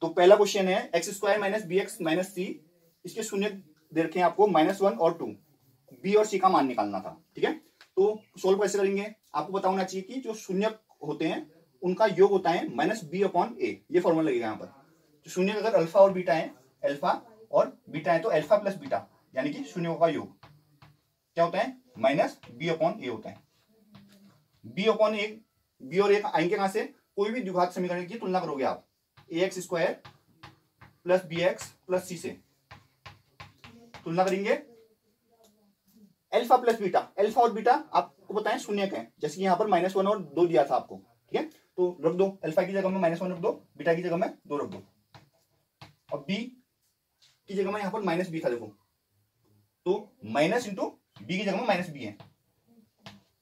तो पहला क्वेश्चन है x square minus b x minus c, इसके शून्य दे रखे हैं आपको -1 और 2, बी और सी का मान निकालना था। ठीक है, तो सोल्व कैसे करेंगे, आपको पता होना चाहिए कि जो शून्य होते हैं उनका योग होता है -b/a, ये फॉर्मूला लगेगा यहाँ पर। तो शून्य अगर अल्फा और बीटा है, अल्फा और बीटा है, तो अल्फा प्लस बीटा यानी कि शून्यों का योग क्या होता है, -b/a होता है। b/a, b और a आएंगे कहां से, कोई भी द्विघात समीकरण की तुलना करोगे आप, ax square plus bx plus c से तुलना करेंगे, अल्फा प्लस बीटा, अल्फा और बीटा आपको पता है शून्य का है, जैसे कि यहाँ पर -1 और 2 दिया था आपको। ठीक है, तो रख दो, अल्फा की जगह में -1 रख दो, बीटा की जगह में 2 रख दो, और बी की जगह में यहाँ पर -b था देखो, तो माइनस इंटू बी की जगह में -b है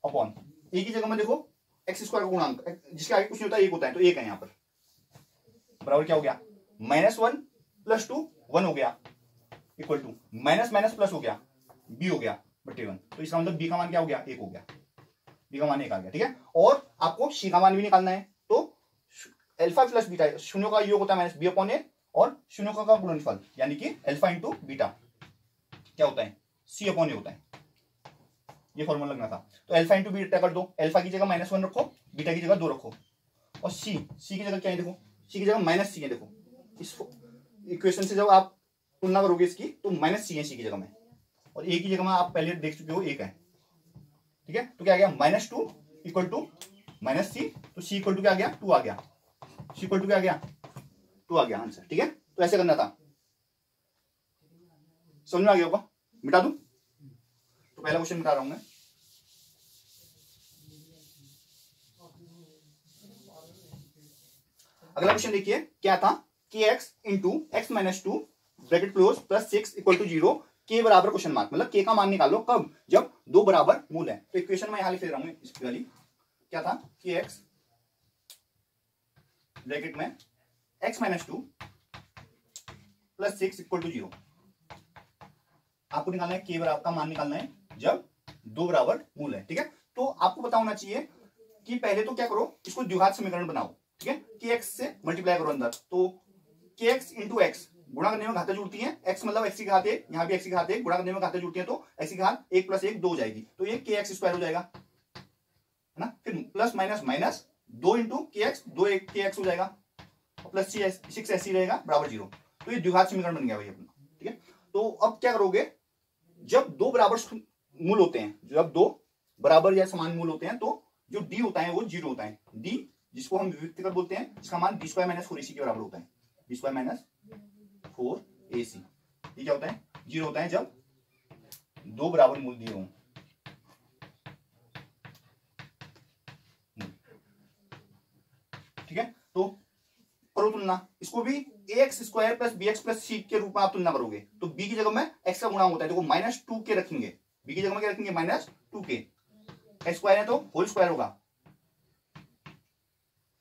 अपॉन ए की जगह में देखो एक्स स्क्वायर का गुणांक, जिसके आगे कुछ नहीं होता, एक होता है, तो एक है यहाँ पर, बराबर क्या हो गया, -1 + 2 1 हो गया, equal to minus minus plus हो गया, बी हो गया बटे 1, तो इसका मतलब बी का मान क्या हो गया, 1 हो गया, बी का मान 1 आ गया। ठीक है, और आपको सी का मान भी निकालना है, तो अल्फा प्लस बीटा, शून्यों का योग होता है -b/a और शून्यों का गुणनफल यानी कि अल्फा इंटू बीटा क्या होता है, c/a होता है, ये फॉर्मूला लगना था। तो अल्फा इंटू बीटा कर दो, अल्फा की जगह -1 रखो, बीटा की जगह 2 रखो, और सी की जगह क्या है देखो, सी की जगह -c है, देखो इस इक्वेशन से जब आप तुलना करोगे इसकी तो -c है सी की जगह में, और ए की जगह में आप पहले देख चुके हो 1 है। ठीक है, तो क्या आ गया, -2 इक्वल टू -c, तो c इक्वल टू क्या आ गया, 2 आ गया, c इक्वल टू क्या आ गया, 2 आ गया आंसर। ठीक है, तो ऐसे करना था, समझ में आ गया होगा, मिटा दूं, तो पहला क्वेश्चन मिटा रहा हूं मैं। अगला क्वेश्चन देखिए क्या था, kx into x minus 2 bracket close plus 6 equal to 0, के बराबर क्वेश्चन मार्क, मतलब के का मान निकालो कब, जब 2 बराबर मूल है। तो इक्वेशन में यहां लिख रहा हूं इसकी वाली, क्या था, kx ब्रैकेट में x minus 2 plus 6 equal to 0, आपको निकालना है के बराबर का मान निकालना है जब 2 बराबर मूल है। ठीक है, तो आपको पता होना चाहिए कि पहले तो क्या करो, इसको द्विघात समीकरण बनाओ। ठीक है, kx से मल्टीप्लाई करो अंदर, तो kx इंटू एक्स, गुणा करने में घातें जुड़ती हैं, x मतलब x की घात 1, यहाँ भी x की घात 1, गुणा करने में घातें जुड़ती हैं, तो x की घात 1 + 1 2 हो जाएगी, तो ये kx स्क्वायर हो जाएगा, है ना, फिर plus minus minus 2 into kx, 2 kx हो जाएगा, और प्लस 6 ऐसी रहेगा बराबर 0, तो ये द्विघात समीकरण बन गया भाई अपना। ठीक है, तो अब क्या करोगे, जब 2 बराबर मूल होते हैं, जब 2 बराबर या समान मूल होते हैं, तो जो d होता है वो 0 होता है, d जिसको हम विविक्त बोलते हैं, इसका मान b² - 4ac के बराबर होता है, b² - 4ac, ये क्या होता है, 0 होता है जब 2 बराबर मूल दिए हों। ठीक है, तो करो तुलना, इसको भी ax square plus bx plus c के रूप में आप तुलना करोगे, तो b की जगह में x का गुणांक होता है, देखो -2k रखेंगे, b की जगह में क्या रखेंगे, -2k, x स्क्वायर है तो होल स्क्वायर होगा।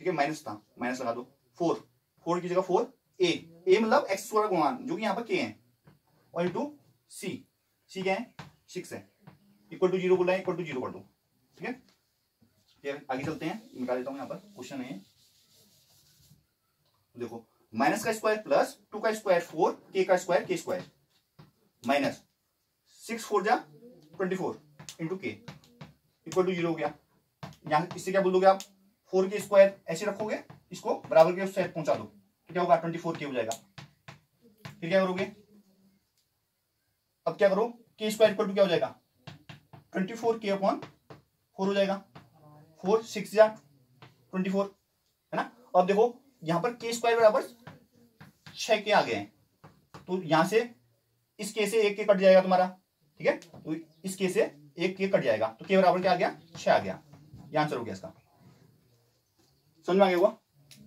ठीक है, माइनस था, माइनस लगा दो, 4 की जगह 4a मतलब एक्स स्क्वायर का गुणांक जो कि यहाँ पर k है, और इंटू c क्या है, 6 है, इक्वल टू 0 बोला है, इक्वल टू 0 कर दो। ठीक है, आगे चलते हैं, निकाल देता हूं, यहाँ पर क्वेश्चन है, देखो माइनस का स्क्वायर प्लस 2 का स्क्वायर 4, k का स्क्वायर k स्क्वायर, माइनस 6 4 जा 24 इंटू k इक्वल टू 0 हो गया। यहाँ इससे क्या बोल दोगे आप, 4 के स्क्वायर ऐसे रखोगे, इसको बराबर के उस साइड पहुंचा दो, तो क्या होगा, 24k हो जाएगा। फिर क्या करोगे, अब क्या करो, k स्क्वायर इक्वल टू क्या हो जाएगा, 24k/4 हो जाएगा, 4 6 जा 24, है ना। अब देखो यहां पर k स्क्वायर बराबर 6k आ गए हैं, तो यहां से इस k से 1k कट जाएगा तुम्हारा। ठीक है, तो इस k से 1k कट जाएगा, तो k बराबर क्या आ गया, 6 आ गया, ये आंसर हो गया इसका। समझ में आ गया होगा,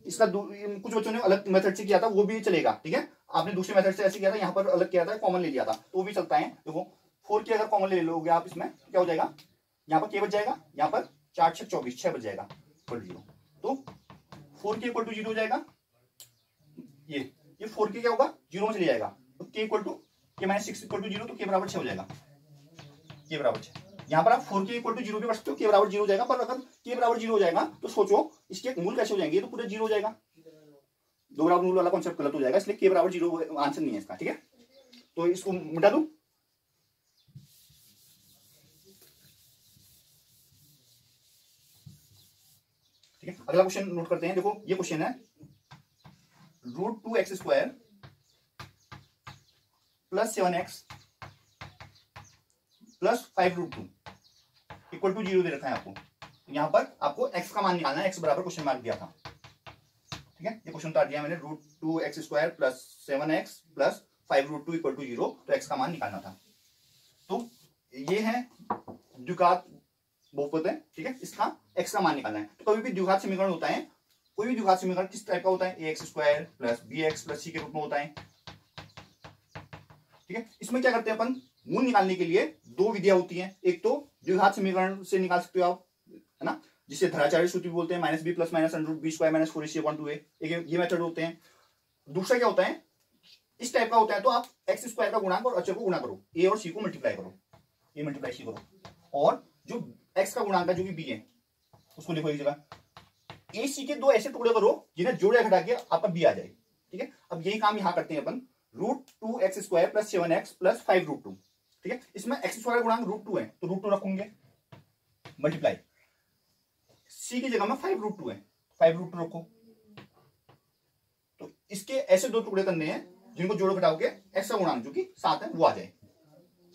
इसका कुछ बच्चों ने अलग मेथड से किया था, वो भी चलेगा। ठीक है, आपने दूसरे मेथड से ऐसे किया था, यहाँ पर अलग किया था, कॉमन ले लिया था, तो वो भी चलता है। देखो 4 के अगर कॉमन ले लोगे आप इसमें, तो क्या हो जाएगा, यहाँ पर k बच जाएगा, यहाँ पर 4 6 24 6 बच जाएगा, इक्वल टू 0, तो 4k इक्वल टू 0 हो जाएगा, ये 4k क्या होगा, 0 में चले जाएगा, तो k equal to k - 6 equal to 0, तो k बराबर 6 हो जाएगा, k बराबर 6। यहाँ पर आप 4k इक्वल टू 0 भी कर सकते हो, k बराबर 0 हो जाएगा, पर अगर k बराबर 0 हो जाएगा तो सोचो इसके मूल कैसे हो जाएंगे, तो पूरे 0 हो जाएगा, दो बराबर रूल वाला कॉन्सेप्ट गलत हो जाएगा, इसलिए k बराबर 0 आंसर नहीं है इसका। ठीक है, तो इसको मिटा दूं। ठीक है, अगला क्वेश्चन नोट करते हैं। देखो ये क्वेश्चन है √2x² + 7x + 5√2 = 0 दे रखा है आपको। यहां पर आपको x का मान निकालना है, x बराबर क्वेश्चन मार्क दिया था। ठीक है, ये क्वेश्चन उतार दिया मैंने, √2x² + 7x + 5√2 = 0, तो x का मान निकालना था। तो ये है द्विघात बहुपद है। ठीक है, इसका x का मान निकालना है। तो कभी भी द्विघात समीकरण होता है, कोई भी द्विघात समीकरण किस टाइप का होता है, ax² + bx + c के रूप में होता है। ठीक है, इसमें क्या करते हैं अपन, मूल निकालने के लिए दो विधियां होती हैं। एक तो द्विघात समीकरण से निकाल सकते हो आप, है ना, जिसे धराचार्य सूत्र भी बोलते हैं, -b + -√b² - 4ac/2a, ये मेथड होते हैं। दूसरा क्या होता है, इस टाइप का होता है, तो आप x² का गुणांक और अचर को गुणा करो, a और c को मल्टीप्लाई करो, a मल्टीप्लाई c करो, और जो x का गुणांक है जो कि b है उसको लिखो एक जगह। a c के दो ऐसे टुकड़े करो जिन्हें जोड़े घटा के आपका b आ जाए। ठीक है, अब यही काम यहां करते हैं अपन, √2x² + 7x + 5√2। ठीक है, इसमें x² का गुणांक √2 है तो √2 रखूंगे, मल्टीप्लाई c की जगह में 5√2 है, 5√2 रखो। तो इसके ऐसे दो टुकड़े करने हैं जिनको जोड़ घटाओ के x का गुणांक जो कि 7 है वो आ जाए,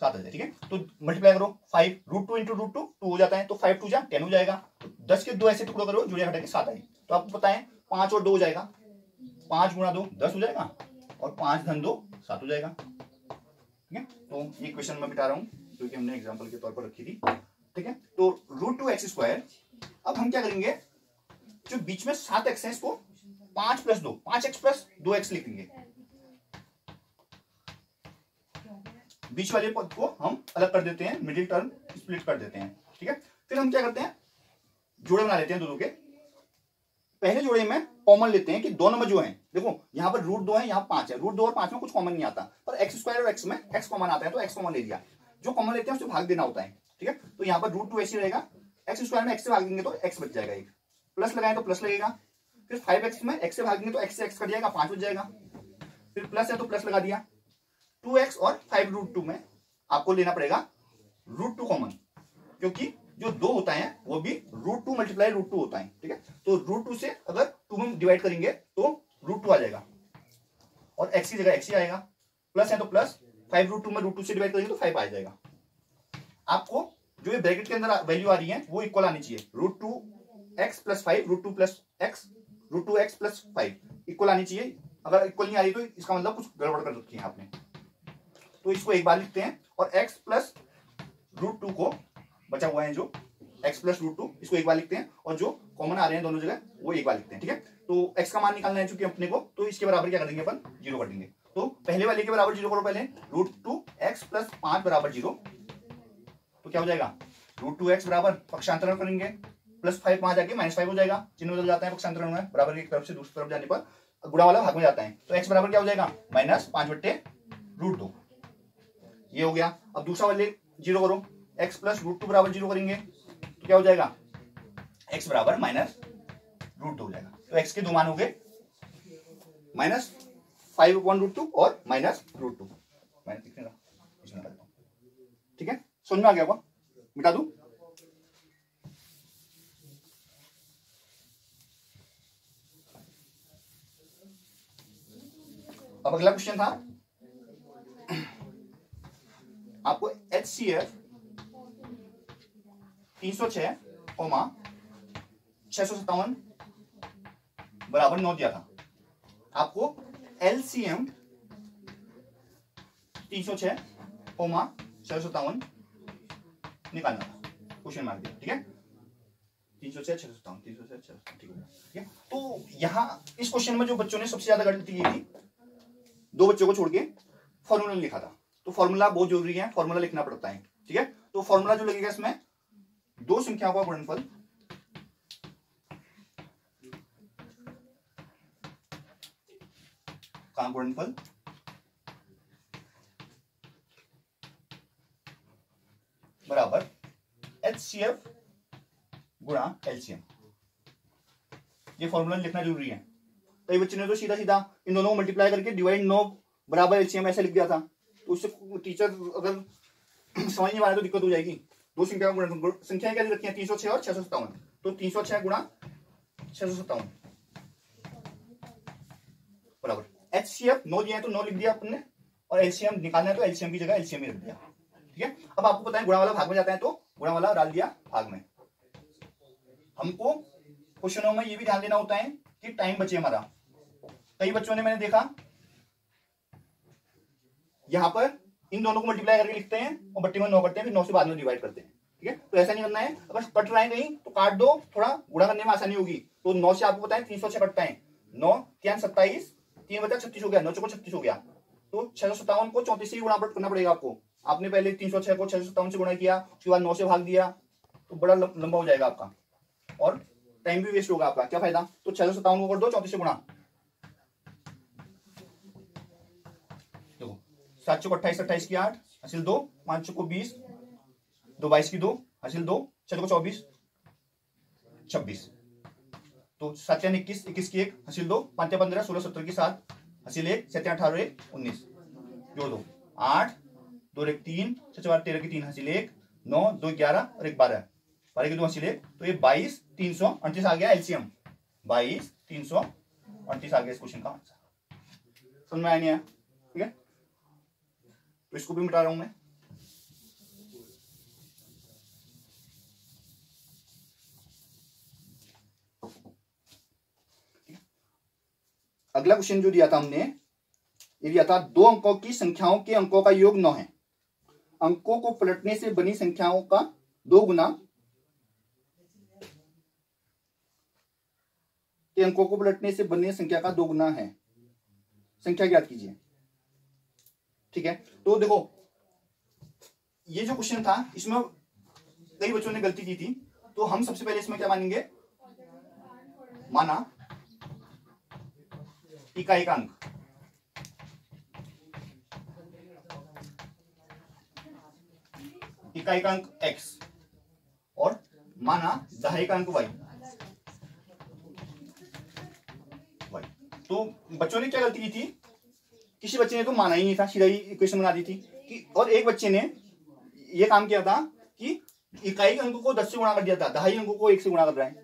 7 आ जाए। ठीक है, तो मल्टीप्लाई करो, 5√2 × √2 2 हो जाता है, तो 5 2 जा 10 हो जाएगा। 10 के दो ऐसे टुकड़े करो जोड़े घटा के 7 आए, तो आपको पता है 5 और 2 हो जाएगा, 5 × 2 10 हो जाएगा, और 5 धन 2 7 हो जाएगा। ठीक है, तो ये क्वेश्चन मैं बिठा रहा हूं क्योंकि हमने एग्जांपल के तौर पर रखी थी। ठीक है, तो √2x², अब हम क्या करेंगे, जो बीच में 7x है इसको 5 + 2, 5x + 2x लिखेंगे, बीच वाले पद को हम अलग कर देते हैं, मिडिल टर्म स्प्लिट कर देते हैं। ठीक है, फिर हम क्या करते हैं, जोड़े बना लेते हैं दोनों के। पहले जोड़े में कॉमन लेते हैं कि दो नंबर जो हैं, देखो यहाँ पर √2 है, यहाँ 5 है, √2 और 5 में कुछ कॉमन नहीं आता, पर x² और x में x कॉमन आता है, तो x कॉमन ले लिया। जो कॉमन लेते हैं उससे भाग देना होता है। ठीक है, तो यहाँ पर √2 ऐसे रहेगा, x² में x से भाग देंगे तो x बच जाएगा, एक प्लस लगाए तो प्लस लगेगा, फिर 5x में x से भागेंगे तो x से x कट जाएगा, 5 बच जाएगा, फिर प्लस है तो प्लस लगा दिया। 2x और 5√2 में आपको लेना पड़ेगा √2 कॉमन, क्योंकि जो 2 होता है वो भी √2 × √2 होता है। ठीक है, तो √2 से अगर 2 में डिवाइड करेंगे तो √2 आ जाएगा, और x की जगह x ही आएगा, प्लस है तो प्लस, 5√2 में √2 से डिवाइड करेंगे तो 5 आ जाएगा। आपको जो ये ब्रैकेट के अंदर वैल्यू आ रही है वो इक्वल आनी चाहिए, √2x + 5, √2 + x, √2x + 5 इक्वल आनी चाहिए। अगर इक्वल नहीं आ रही तो इसका मतलब कुछ गड़बड़ कर रखी है आपने। तो इसको एक बार लिखते हैं, और x + √2 को बचा हुआ है जो x + √2 इसको एक बार लिखते हैं, और जो कॉमन आ रहे हैं दोनों जगह वो एक बार लिखते हैं। ठीक है, तो x का मान निकालना है चूंकि अपने को, तो इसके बराबर क्या कर देंगे अपन, 0 कर देंगे। तो पहले वाले के बराबर 0 करो, पहले √2x + 5 = 0, तो क्या हो जाएगा, √2x बराबर पक्षांतरण करेंगे, +5 वहां जाके -5 हो जाएगा, चिन्ह बदल जाता है पक्षांतरण में, बराबर की एक तरफ से दूसरी तरफ जाने पर गुणा वाला भाग में जाता है, तो x बराबर क्या हो जाएगा, -5/√2। ये हो गया। अब दूसरा वाले 0 करो, x + √2 बराबर 0 करेंगे तो क्या हो जाएगा, x बराबर -√2 हो जाएगा। तो x के दो मान हो गए, -5/√2 और -√2। मैंने लिखने का, ठीक है, समझ में आ गया होगा, मिटा दूं। अब अगला क्वेश्चन था आपको HCF 306, 657 बराबर 9 दिया था। आपको LCM 306, 657 निकालना था, क्वेश्चन मार्क दिया। ठीक है, 306, 657, 306, 657, ठीक है। तो यहां इस क्वेश्चन में जो बच्चों ने सबसे ज्यादा गलती की थी, दो बच्चों को छोड़ के फॉर्मूला लिखा था। तो फॉर्मूला बहुत जरूरी है, फॉर्मूला लिखना पड़ता है। ठीक है, तो फॉर्मूला जो लगेगा इसमें दो संख्याओं का गुणनफल का गुणनफल बराबर HCF गुणा LCM। ये फॉर्मूला लिखना जरूरी है। कई बच्चों ने तो सीधा सीधा इन दोनों को मल्टीप्लाई करके डिवाइड 9 बराबर एलसीएम ऐसे लिख दिया था। तो उससे टीचर अगर समझ नहीं पा रहा तो दिक्कत हो जाएगी। दो संख्या संख्याएं क्या रखी है 306 और 657। तो 306 गुणा 657 बराबर एचसीएफ 9 दिया है तो 9 लिख दिया अपन ने, और एलसीएम निकालना है तो एलसीएम की जगह एलसीएम ही रख दिया। ठीक है, अब आपको पता है गुणा वाला भाग में जाता है तो गुणा वाला डाल दिया भाग में। हमको क्वेश्चनों में ये भी ध्यान देना होता है कि टाइम बचे हमारा। कई बच्चों ने मैंने देखा यहां पर इन दोनों को मल्टीप्लाई करके लिखते हैं और बट्टी में 9 करते हैं, फिर 9 से बाद में डिवाइड करते हैं। ठीक है, तो ऐसा नहीं करना है। अगर कट रहा है कहीं तो काट दो, थोड़ा गुणा करने में आसानी होगी। तो 9 से आपको पता है 306 कटता है, 9 3 27, 3 बचा 36 हो गया, 9 चौको 36 हो गया। तो 657 को 34 से गुणा करना पड़ेगा आपको। आपने पहले 306 को 657 से गुणा किया, उसके बाद 9 से भाग दिया, तो बड़ा लंबा हो जाएगा आपका और टाइम भी वेस्ट होगा आपका। क्या फायदा? तो 657 को कर दो 34 से गुणा। देखो 7 चौको 28, 28 की 8 हासिल 2, 5 चौको 20, 2 22 की 2 हासिल 2, 6 चौको 24 26। तो 7 21, 21 की 1 हासिल 2, 5 15, 16 17 की 7 हासिल 1, 7 18 19 जोड़ दो 8, 2 1 3, 6 4 13 की 3 हासिल 1, 9 2 11 और 1 12, 12 की 2 हासिल 1। तो ये 22 338 आ गया एलसीएम। 22 338 आ गया इस क्वेश्चन का आंसर। समझ में आया नहीं आया? ठीक है, तो इसको भी मिटा रहा हूं मैं। अगला क्वेश्चन जो दिया था हमने, ये दिया था 2 अंकों की संख्याओं के अंकों का योग 9 है। अंकों को पलटने से बनी संख्याओं का 2 गुना के अंकों को पलटने से बनी संख्या का 2 गुना है। संख्या ज्ञात कीजिए। ठीक है, तो देखो ये जो क्वेश्चन था इसमें कई बच्चों ने गलती की थी। तो हम सबसे पहले इसमें क्या मानेंगे, माना इकाई का अंक, इकाई का अंक x और माना दहाई का अंक y। तो बच्चों ने क्या गलती की थी, किसी बच्चे ने तो माना ही नहीं था, सीधा ही इक्वेशन बना दी थी कि, और एक बच्चे ने ये काम किया था कि इकाई अंक को 10 से गुणा कर दिया था, दहाई अंकों को 1 से गुणा कर रहा है।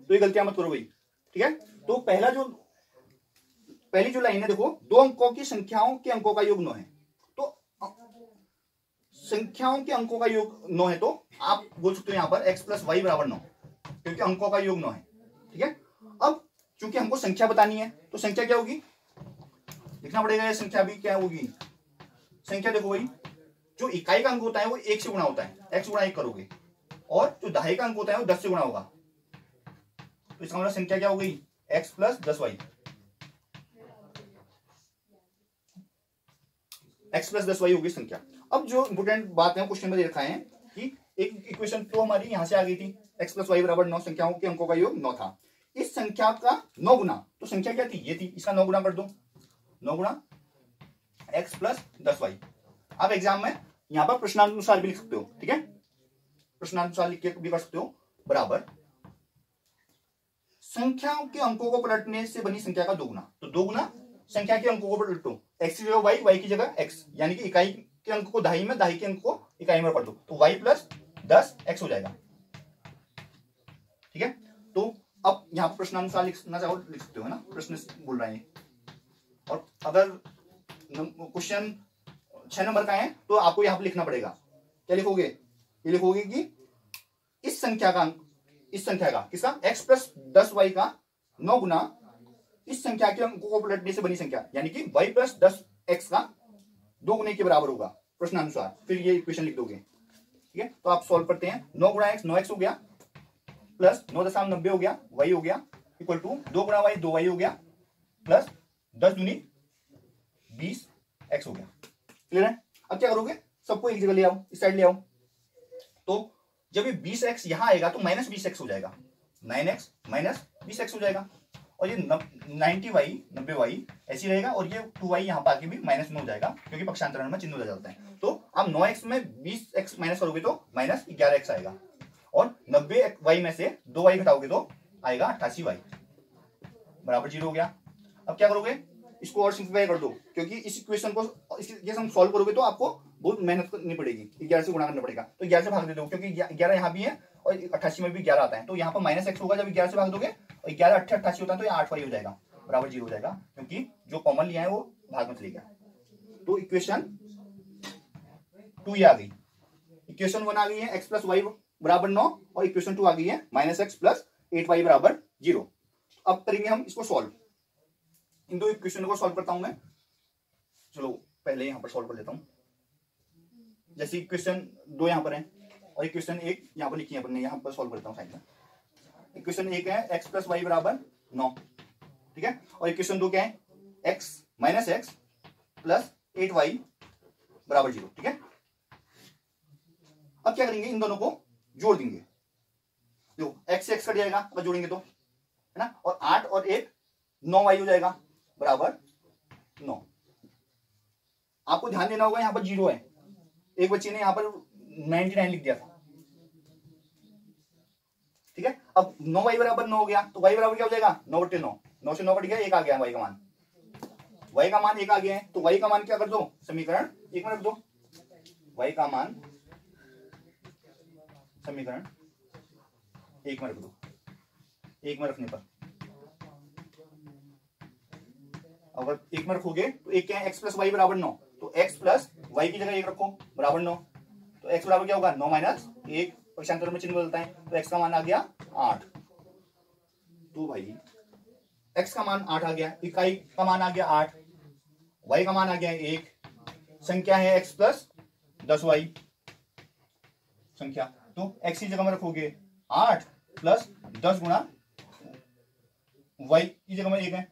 तो ये गलतियां मत करो भाई। ठीक है, तो पहली जो लाइन है देखो, 2 अंकों की संख्याओं के अंकों का योग 9 है। तो संख्याओं के अंकों का योग 9 है, तो आप बोल सकते हो यहां पर x + y = 9, क्योंकि अंकों का योग 9 है। ठीक है, अब चूंकि हमको संख्या बतानी है तो संख्या क्या होगी लिखना पड़ेगा। ये संख्या भी क्या होगी, संख्या देखो भाई, जो इकाई का अंक होता है वो 1 से गुणा होता है, x गुणा 1 करोगे, और जो दहाई का अंक होता है वो 10 से गुणा होगा। तो इसका मतलब संख्या क्या हो गई, x + 10y, x + 10y होगी संख्या। अब जो इंपोर्टेंट बात है क्वेश्चन में दे रखा है कि एक इक्वेशन तो हमारी यहां से आ गई थी, x + y = 9, संख्याओं के अंकों का योग 9 था। इस संख्या का 9 गुना, तो संख्या क्या थी, ये थी, इसका 9 गुना कर दो, 9 गुणा x + 10y। अब एग्जाम में यहां पर प्रश्नानुसार भी लिख सकते हो। ठीक है, प्रश्नानुसार लिख के भी कर सकते हो, बराबर संख्याओं के अंकों को पलटने से बनी संख्या का 2 गुना। तो 2 गुना संख्या के अंकों को पलटो, x की जगह y, y की जगह x, यानी कि इकाई के अंक को दहाई में, दहाई के अंक को इकाई में पढ़ दो, तो y + 10x हो जाएगा। ठीक है, तो अब यहां पर प्रश्नानुसार लिखना चाहो लिख सकते हो, है ना, प्रश्न बोल रहे हैं। और अगर क्वेश्चन 6 नंबर का है तो आपको यहां पर लिखना पड़ेगा, क्या लिखोगे, ये लिखोगे कि इस संख्या का अंक, इस संख्या का किसका, x + 10y का 9 गुना इस संख्या के अंकों को पलटने से बनी संख्या, यानी कि y + 10x का 2 गुने के बराबर होगा प्रश्नानुसार। फिर ये इक्वेशन लिख दोगे। ठीक है, तो आप सॉल्व करते हैं। 9 गुणा x 9x हो गया, प्लस 9.90 हो गया, y हो गया, इक्वल टू 2 गुणा y 2y हो गया, प्लस 10 दूनी 20x हो गया। क्लियर है? अब क्या करोगे, सबको एक जगह ले आओ, इस साइड ले आओ। तो जब ये 20x यहां आएगा तो -20x हो जाएगा, 9x - 20x हो जाएगा, और ये 90y 90y ऐसी रहेगा, और ये 2y यहां पर आके भी माइनस में हो जाएगा, क्योंकि पक्षांतरण में चिन्ह हो जाता है। तो आप 9x में 20x माइनस करोगे तो -11x आएगा, और 90y में से 2y घटाओगे तो आएगा 88y, बराबर 0 हो गया। अब क्या करोगे, इसको और सिंप्लीफाई कर दो, क्योंकि इस इक्वेशन को हम सॉल्व करोगे तो आपको बहुत मेहनत करनी पड़ेगी, 11 से गुणा करना पड़ेगा। तो 11 से भाग दे दो, क्योंकि 11 यहाँ भी है और 88 में भी 11 आता है, तो यहाँ पर -x होगा जब 11 से भाग दोगे, और 11 8 88 होता है, तो ये 8y हो जाएगा, बराबर 0 हो जाएगा, क्योंकि जो कॉमन लिया है वो भाग में चले गया। तो इक्वेशन 2 ये आ गई। इक्वेशन 1 आ गई है x प्लस वाई बराबर 9, और इक्वेशन 2 आ गई है -x प्लस 8y बराबर 0। अब करेंगे हम इसको सॉल्व, इन दो इक्वेशन को सॉल्व करता हूं मैं। चलो पहले यहां पर सॉल्व कर लेता हूं। जैसे इक्वेशन 2 यहां पर है और इक्वेशन 1 यहां पर लिखी है अपने, यहां पर सॉल्व करता हूं साइड में। इक्वेशन 1 है x प्लस वाई बराबर 9, ठीक है, और इक्वेशन 2 क्या है, x minus x plus 8y बराबर 0, ठीक है। अब क्या करेंगे, इन दोनों को जोड़ देंगे, जो x से x कट जाएगा अगर जोड़ेंगे तो, है ना, और 8 और 1 9y हो जाएगा बराबर 9। आपको ध्यान देना होगा यहां पर 0 है, एक बच्चे ने यहां पर 99 लिख दिया था, ठीक है। अब 9y बराबर 9 हो गया, तो y बराबर क्या हो जाएगा, 9/9, 9 से 9 कट गया, 1 आ गया y का मान, y का मान 1 आ गया है, तो y का मान क्या कर दो, समीकरण 1 में रख दो, y का मान समीकरण 1 में रख दो। 1 में रखने पर अगर 1 में रखोगे तो 1 क्या है, x प्लस वाई बराबर 9, तो x प्लस वाई की जगह 1 रखो बराबर 9, तो x बराबर क्या होगा, 9 माइनस 1, पक्षांतर में चिन्ह बदलता है, तो x का मान आ गया 8। तो भाई x का मान 8 आ गया, इकाई का मान आ गया 8, y का मान आ गया 1, संख्या है x प्लस 10y संख्या, तो x की जगह में रखोगे 8 प्लस 10 गुणा y की जगह में 1 है,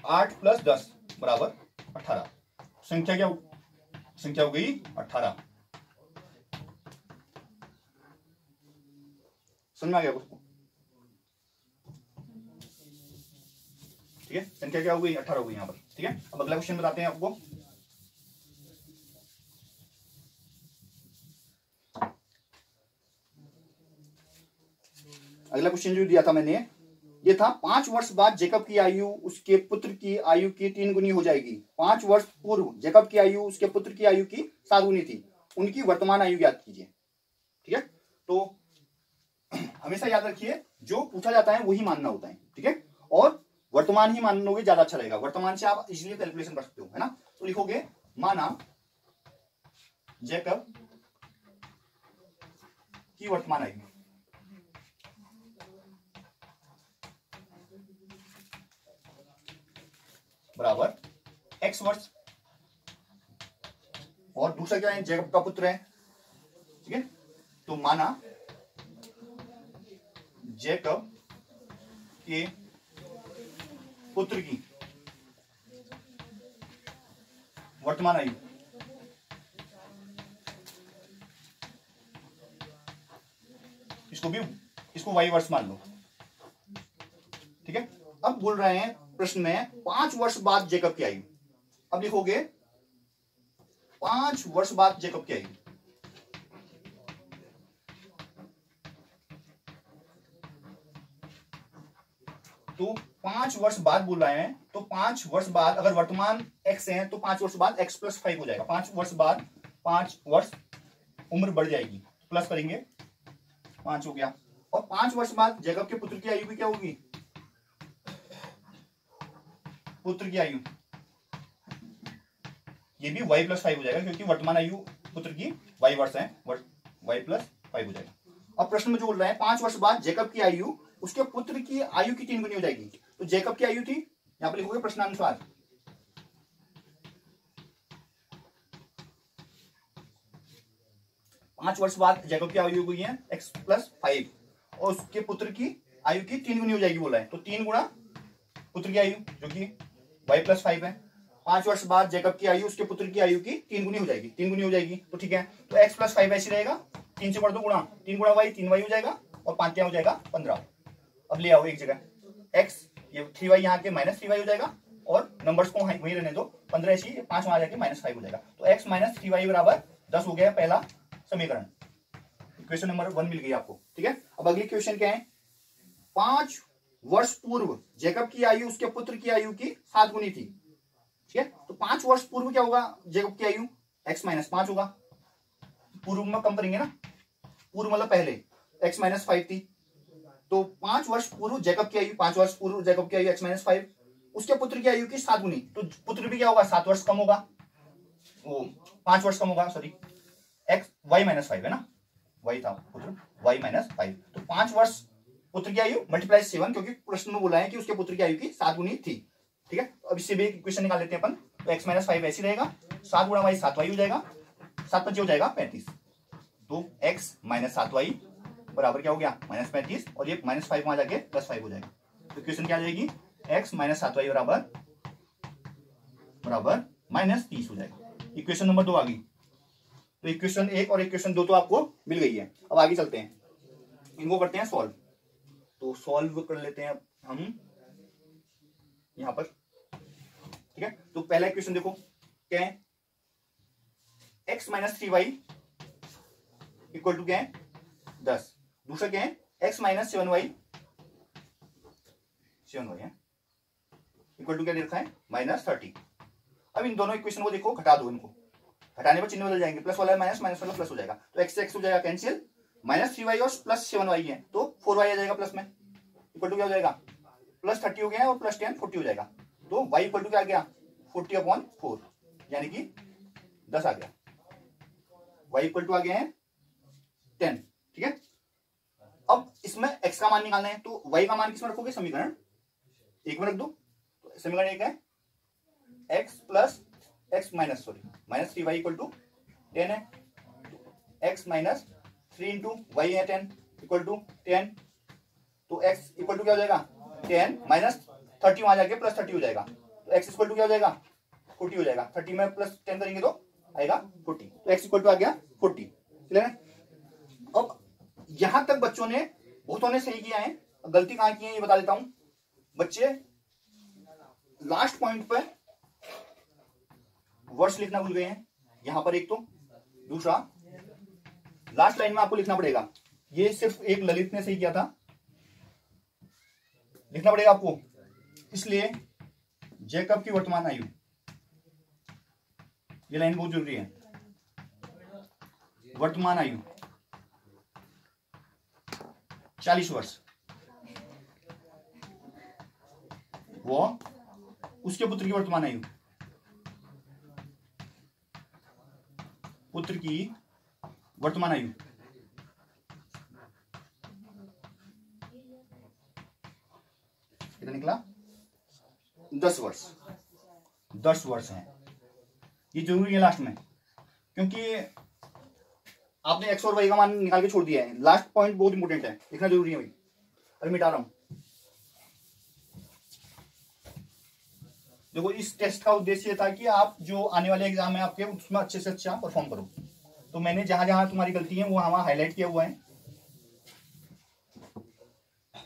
8 प्लस 10 बराबर 18, संख्या क्या संख्या हो गई 18। समझ में आ गया उसको, ठीक है, संख्या क्या हो गई 18 हो गई यहां पर, ठीक है। अब अगला क्वेश्चन बताते हैं आपको। अगला क्वेश्चन जो दिया था मैंने, ये था 5 वर्ष बाद जेकब की आयु उसके पुत्र की आयु की 3 गुनी हो जाएगी। 5 वर्ष पूर्व जेकब की आयु उसके पुत्र की आयु की 7 गुनी थी, उनकी वर्तमान आयु ज्ञात कीजिए, ठीक है। तो हमेशा याद रखिए, जो पूछा जाता है वही मानना होता है, ठीक है, और वर्तमान ही मान लोगे ज्यादा अच्छा रहेगा, वर्तमान से आप इजीली कैलकुलेशन कर सकते हो, है ना। तो लिखोगे, माना जेकब की वर्तमान आयु बराबर x वर्ष, और दूसरा क्या है, जेकब का पुत्र है, ठीक है। तो माना जेकब के पुत्र की वर्तमान आयु, इसको y वर्ष मान लो, ठीक है। अब बोल रहे हैं प्रश्न में 5 वर्ष बाद जेकब की आयु, अब लिखोगे 5 वर्ष बाद जेकब की आयु, तो 5 वर्ष बाद बोल रहे हैं, तो 5 वर्ष बाद अगर वर्तमान x है तो 5 वर्ष बाद x प्लस 5 हो जाएगा, 5 वर्ष बाद 5 वर्ष उम्र बढ़ जाएगी, प्लस करेंगे 5 हो गया, और 5 वर्ष बाद जेकब के पुत्र की आयु भी क्या होगी, पुत्र की आयु ये भी y प्लस 5 हो जाएगा, क्योंकि वर्तमान आयु पुत्र की y वर्ष है, y प्लस 5 हो जाएगा। अब प्रश्न में जो बोल रहा है 5 वर्ष बाद जेकब की आयु उसके पुत्र की आयु की 3 गुनी हो जाएगी, तो जेकब की आयु थी, यहां पर लिखोगे प्रश्नानुसार 5 वर्ष बाद जेकब की आयु हुई है x प्लस 5, और उसके पुत्र की आयु की 3 गुनी हो जाएगी बोला है, तो 3 गुणा पुत्र की आयु जो कि y प्लस 5 है, 5 वर्ष बाद जेकब की आयु उसके पुत्र की आयु की 3 गुनी हो जाएगी, 3 गुनी हो जाएगी, तो ठीक है। तो x प्लस 5 ऐसे रहेगा, 3 से बढ़ दो गुणा, 3 गुणा y 3y हो जाएगा, और 5 क्या हो जाएगा 15। अब ले आओ एक जगह x, ये 3y यहाँ के -3y हो जाएगा, और नंबर्स को वहीं रहने दो, 15 ऐसी 5 वहां जाके -5 हो जाएगा, तो x माइनस 3y बराबर 10 हो गया पहला समीकरण, इक्वेशन नंबर 1 मिल गई आपको, ठीक है। अब अगली क्वेश्चन क्या है, 5 वर्ष पूर्व जैकब की आयु उसके पुत्र की आयु की 7 गुनी थी। ठीक है, तो 5 वर्ष पूर्व क्या होगा जैकब की आयु, x माइनस 5 होगा। पूर्व में कम करेंगे ना, पूर्व मतलब पहले, x माइनस 5 थी, तो 5 वर्ष पूर्व जैकब की आयु, 5 वर्ष पूर्व जैकब की आयु x माइनस 5, उसके पुत्र की आयु की 7 गुनी, तो पुत्र भी क्या होगा 7 वर्ष कम होगा, वो 5 वर्ष कम होगा, सॉरी y माइनस 5 है ना, y था पुत्र, y माइनस 5, तो 5 वर्ष पुत्र की आयु मल्टीप्लाई 7, क्योंकि प्रश्न में बोला है कि उसके पुत्र की आयु की 7 गुनी थी। ठीक है, अब इससे भी इक्वेशन निकाल लेते हैं अपन, तो x माइनस 5 ऐसी रहेगा, 7 गुणा y 7y हो जाएगा, 7 5 हो जाएगा 35, तो x माइनस 7y बराबर क्या हो गया माइनस 35, और ये माइनस 5 वहां जाके प्लस 5 हो जाएगा, तो इक्वेशन क्या आ जाएगी x माइनस 7y बराबर माइनस 30 हो जाएगा। इक्वेशन नंबर 2 आ गई, तो इक्वेशन 1 और इक्वेशन 2 तो आपको मिल गई है। अब आगे चलते हैं, इनको करते हैं सॉल्व, तो सॉल्व कर लेते हैं हम यहां पर। ठीक है, तो पहला इक्वेशन देखो क्या है, x minus 3y equal to क्या है 10, दूसरा क्या है x माइनस 7y है इक्वल टू क्या दे रखा है माइनस 30। अब इन दोनों इक्वेशन को देखो, घटा दो, इनको घटाने पर चिन्ह बदल जाएंगे, प्लस वाला माइनस, माइनस वाला प्लस हो जाएगा, तो x से x हो जाएगा कैंसिल, माइनस 3y और प्लस 7y है तो 4y आ जाएगा प्लस में, इक्वल टू क्या हो जाएगा प्लस 30 हो गया और प्लस 10 40 हो जाएगा, तो y इक्वल टू क्या आ गया 40/4, यानी कि 10 आ गया, y इक्वल टू आ गया है 10। ठीक है, अब इसमें x का मान निकालना है, तो y का मान किसमें रखोगे, समीकरण 1 में रख दो, तो समीकरण 1 है x plus x minus minus 3y equal to 10 है, x माइनस 3 इंटू वाई है 10 इक्वल टू 10, तो x इक्वल टू क्या हो जाएगा 10 माइनस 30 वहां जाके प्लस 30 हो जाएगा, तो x इक्वल टू क्या हो जाएगा 40 हो जाएगा, 30 में प्लस 10 करेंगे तो आएगा 40, तो x इक्वल टू आ गया 40। क्लियर है, अब यहां तक बच्चों ने बहुतों ने सही किया है, गलती कहां की है ये बता देता हूं। बच्चे लास्ट पॉइंट पर वर्ड्स लिखना भूल गए हैं, यहां पर एक, तो दूसरा लास्ट लाइन में आपको लिखना पड़ेगा, ये सिर्फ एक ललित ने सही किया था, लिखना पड़ेगा आपको, इसलिए जैकब की वर्तमान आयु, ये लाइन बहुत जरूरी है, वर्तमान आयु 40 वर्ष, वो उसके पुत्र की वर्तमान आयु, पुत्र की वर्तमान आयु कितना निकला 10 वर्ष, 10 वर्ष है, ये जरूरी है लास्ट में, क्योंकि आपने x और y का मान निकाल के छोड़ दिया है, लास्ट पॉइंट बहुत इंपोर्टेंट है, लिखना जरूरी है भाई। अरे मिटा रहा हूं, देखो इस टेस्ट का उद्देश्य ये था कि आप जो आने वाले एग्जाम है आपके उसमें अच्छे से अच्छा परफॉर्म करो, तो मैंने जहां जहां तुम्हारी गलती है वो वहां हाईलाइट किया हुआ है,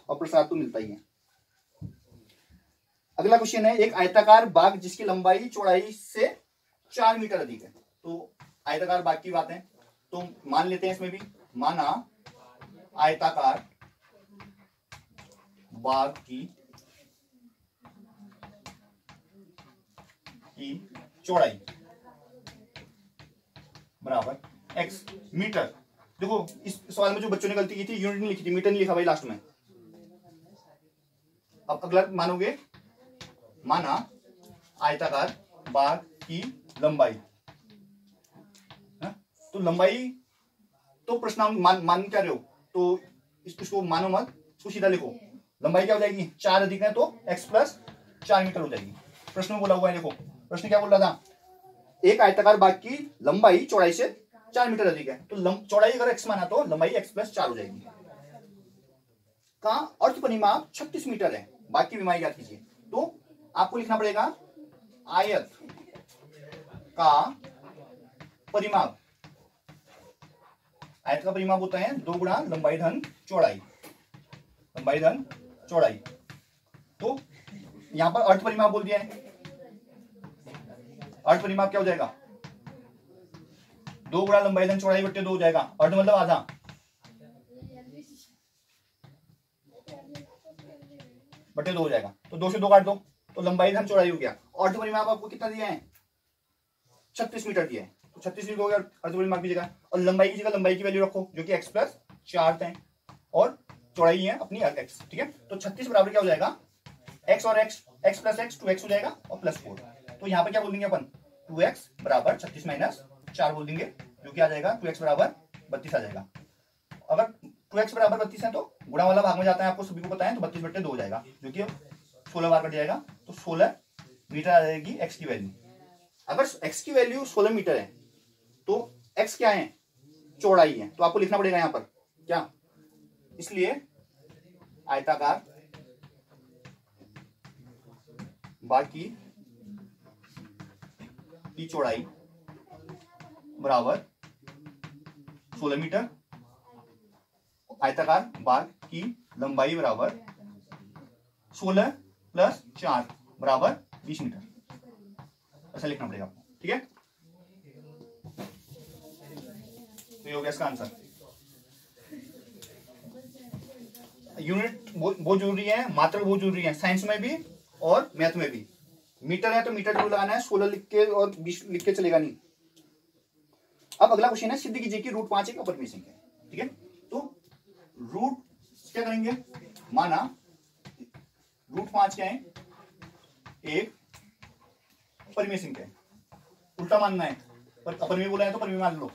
और प्रसाद तो मिलता ही है। अगला क्वेश्चन है, एक आयताकार बाग जिसकी लंबाई चौड़ाई से 4 मीटर अधिक है, तो आयताकार बाग की बात है, तो मान लेते हैं इसमें भी, माना आयताकार बाग की चौड़ाई बराबर x मीटर। देखो इस सवाल में जो बच्चों ने गलती की थी, यूनिट नहीं लिखी थी, मीटर नहीं लिखा भाई लास्ट में। अब अगला मानोगे, माना आयताकार बाग की लंबाई, तो लंबाई तो प्रश्न मान क्या रहे हो, तो इसको मानो मत, इसको सीधा लिखो, लंबाई क्या हो जाएगी 4 अधिक है तो x प्लस 4 मीटर हो जाएगी। प्रश्न में बोला हुआ है, देखो प्रश्न क्या बोल रहा था, एक आयताकार बाग की लंबाई चौड़ाई से 4 मीटर अधिक है, तो चौड़ाई अगर x माना तो लंबाई x प्लस 4 हो जाएगी। का अर्थ परिमाप 36 मीटर है, बाग की लंबाई याद कीजिए, तो आपको लिखना पड़ेगा आयत का परिमाप, आयत का परिमाप होता है 2 गुणा लंबाई धन चौड़ाई, लंबाई धन चौड़ाई, तो यहां पर अर्थ परिमाप बोल दिया है, अर्थ परिमाप क्या हो जाएगा 2 गुणा लंबाई धन चौड़ाई बट्टे 2 हो जाएगा, अर्थ मतलब आधा, बटे 2 हो जाएगा। तो 2 से 2 काट दो तो लंबाई धन चौड़ाई हो गया। अर्धपरिमाप आपको कितना दिया है? 36 मीटर दिया है। तो 36 मीटर हो गया अर्धपरिमाप की जगह, और लंबाई की जगह लंबाई की वैल्यू रखो जो कि x प्लस 4 है, और चौड़ाई है अपनी x। ठीक है, तो 36 बराबर क्या हो जाएगा? x और x प्लस x 2x हो जाएगा और प्लस 4। तो यहाँ पर क्या बोल देंगे अपन? 2x बराबर 36 माइनस 4 बोल देंगे, जो कि आ जाएगा 2x बराबर 32 आ जाएगा। अगर 2x बराबर 32 है तो गुणा वाला भाग में जाता है, आपको सभी को पता है, तो 32 बटे 2 हो जाएगा, जो कि 16 बार कट जाएगा। तो 16 मीटर आ जाएगी x की वैल्यू। अगर x की वैल्यू 16 मीटर है तो x क्या है? चौड़ाई है। तो आपको लिखना पड़ेगा यहाँ पर क्या? इसलिए आयताकार बाकी की चौड़ाई बराबर 16 मीटर, आयताकार बाग की लंबाई बराबर 16 प्लस 4 बराबर 20 मीटर, ऐसा लिखना पड़ेगा आपको। ठीक है, तो ये हो गया इसका आंसर। यूनिट बहुत जरूरी है, मात्रा बहुत जरूरी है, साइंस में भी और मैथ में भी। मीटर है तो मीटर जरूर लगाना है, 16 लिख के और 20 लिख के चलेगा नहीं। अब अगला क्वेश्चन है, सिद्ध कीजिए कि रूट 5 एक अपरिमेय संख्या है। ठीक है, तो रूट क्या करेंगे? माना रूट 5 क्या है? एक परिमेय संख्या है। उल्टा मानना है, पर अपरिमेय बोला है तो परिमेय मान लो।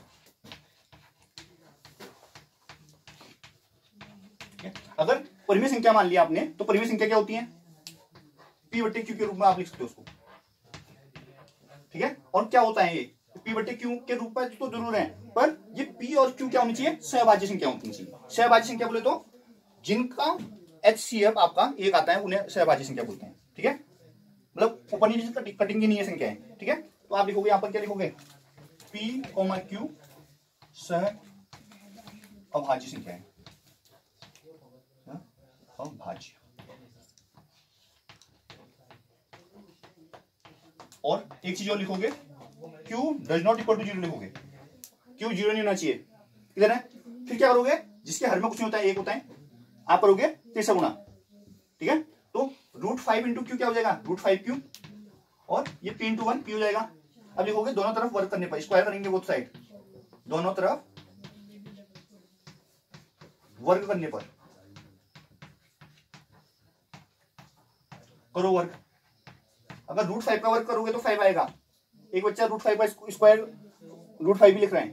अगर परिमेय संख्या मान लिया आपने तो परिमेय संख्या क्या होती है? पी बटे क्यू के रूप में आप लिख सकते हो उसको। ठीक है, और क्या होता है ये? पी बटे क्यू के रूप में तो जरूर है, पर ये पी और क्यू क्या होनी चाहिए? सहभाज्य संख्या होनी चाहिए। सहभाज्य संख्या बोले तो जिनका HCF आपका एक आता है उन्हें सहभाज्य संख्या बोलते हैं। ठीक है, मतलब ऊपर नीचे कटिंग की नहीं है संख्या है। ठीक है, तो आप लिखोगे यहाँ पर क्या लिखोगे? पी कोमा क्यू सह अभाज्य संख्या है, अभाज्य। और एक चीज और लिखोगे, Q does not equal to 0 लिखोगे। Q 0 नहीं होना चाहिए। क्लियर है? फिर क्या करोगे? जिसके हर में कुछ नहीं होता है, एक होता है, आप करोगे 3 से गुणा। ठीक है, तो रूट 5 इंटू क्यू क्या हो जाएगा? रूट 5 क्यू, और ये p इंटू 1 p हो जाएगा। अब लिखोगे दोनों तरफ वर्क करने पर, स्क्वायर करेंगे बोथ साइड, दोनों तरफ वर्क करने पर करो वर्क। अगर रूट 5 का वर्क करोगे तो 5 आएगा। एक बच्चा रूट 5 का स्क्वायर रूट 5 भी लिख रहे हैं,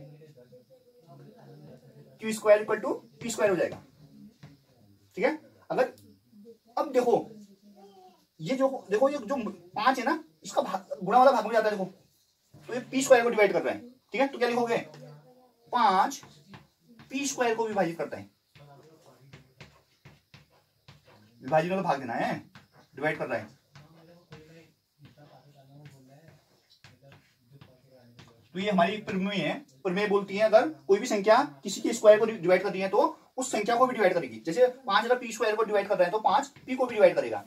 Q square equal to P square हो जाएगा। ठीक है, अगर अब देखो ये जो 5 है ना, इसका गुणा वाला भाग में जाता है। देखो तो ये पी स्क्वायर को डिवाइड कर रहे हैं। ठीक है, तो क्या लिखोगे? 5 पी स्क्वायर को विभाजित करता है। विभाजित में तो भाग देना है, डिवाइड कर रहा है। तो ये हमारी प्रमेय है। प्रमेय बोलती है अगर कोई भी संख्या किसी के स्क्वायर को डिवाइड कर रही है तो उस संख्या को भी डिवाइड करेगी। जैसे 5 अगर पी स्क्वायर को डिवाइड कर रहे हैं तो 5 पी को भी डिवाइड करेगा।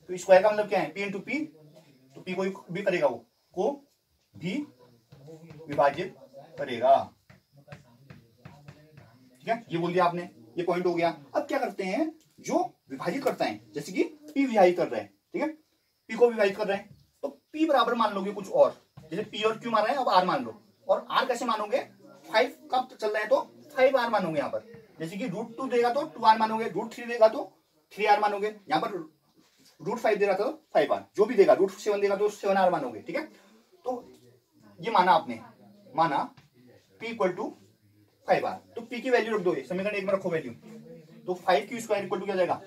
तो स्क्वायर का मतलब क्या है? पी इंटू पी, तो पी को भी करेगा, वो को भी विभाजित करेगा। ठीक है, ये बोल दिया आपने, ये पॉइंट हो गया। अब क्या करते हैं? जो विभाजित करता है, जैसे कि पी विभाजित कर रहे हैं, ठीक है, पी को विभाजित कर रहे हैं, तो पी बराबर मान लोगे कुछ और, जैसे पी और क्यू मान रहे हैं, अब आर मान लो। और आर कैसे मानोगे? 5 कब चल रहे हैं तो 5 आर मानोगे यहाँ पर। जैसे कि रूट 2 देगा तो 2 आर मानोगे, रूट 3 देगा तो 3 आर मानोगे। यहाँ पर रूट 5 दे रहा था तो 5 आर, जो भी देगा, रूट 7 देगा तो 7 आर मानोगे। ठीक है, तो ये माना आपने, माना पी इक्वल टू 5 आर, तो पी की वैल्यू रख दो, समीकरण 1 में रखो वैल्यू। तो 5 क्यू स्क्वायर इक्वल टू क्या जाएगा?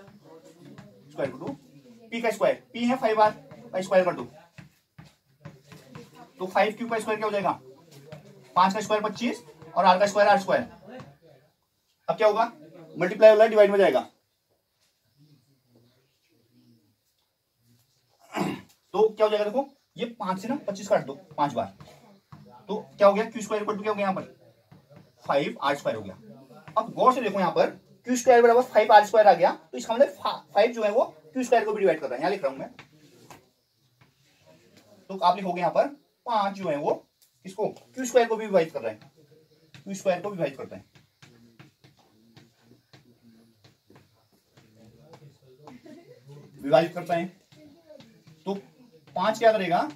स्क्वायर इक्वल टू पी का स्क्वायर, पी है 5 आर का स्क्वायर कर दो, तो 5 क्यू का स्क्वायर क्या हो जाएगा? 5 का स्क्वायर 25 और आर का स्क्वायर आर स्क्वायर। अब क्या होगा? मल्टीप्लाई वाला डिवाइड में जाएगा। तो क्या हो जाएगा? देखो ये 5 से ना 25 काट दो 5 बार, तो क्या हो गया? क्यू स्क्वायर इक्वल टू क्या हो गया? यहाँ पर 5 आर स्क्वायर हो गया। अब गौर से देखो यहाँ पर क्यू स्क्वायर बराबर 5 आर स्क्वायर आ गया, तो इसका मतलब 5 जो है वो क्यू स्क्वायर को भी डिवाइड कर रहा है। यहाँ लिख रहा हूं मैं, तो आप लिखोगे यहाँ पर 5 जो है वो इसको क्यू स्क्वायर को भी विभाजित कर रहा है, क्यू स्क्वायर को विभाजित करता है। विभाजित करता है, तो 5 क्या करेगा,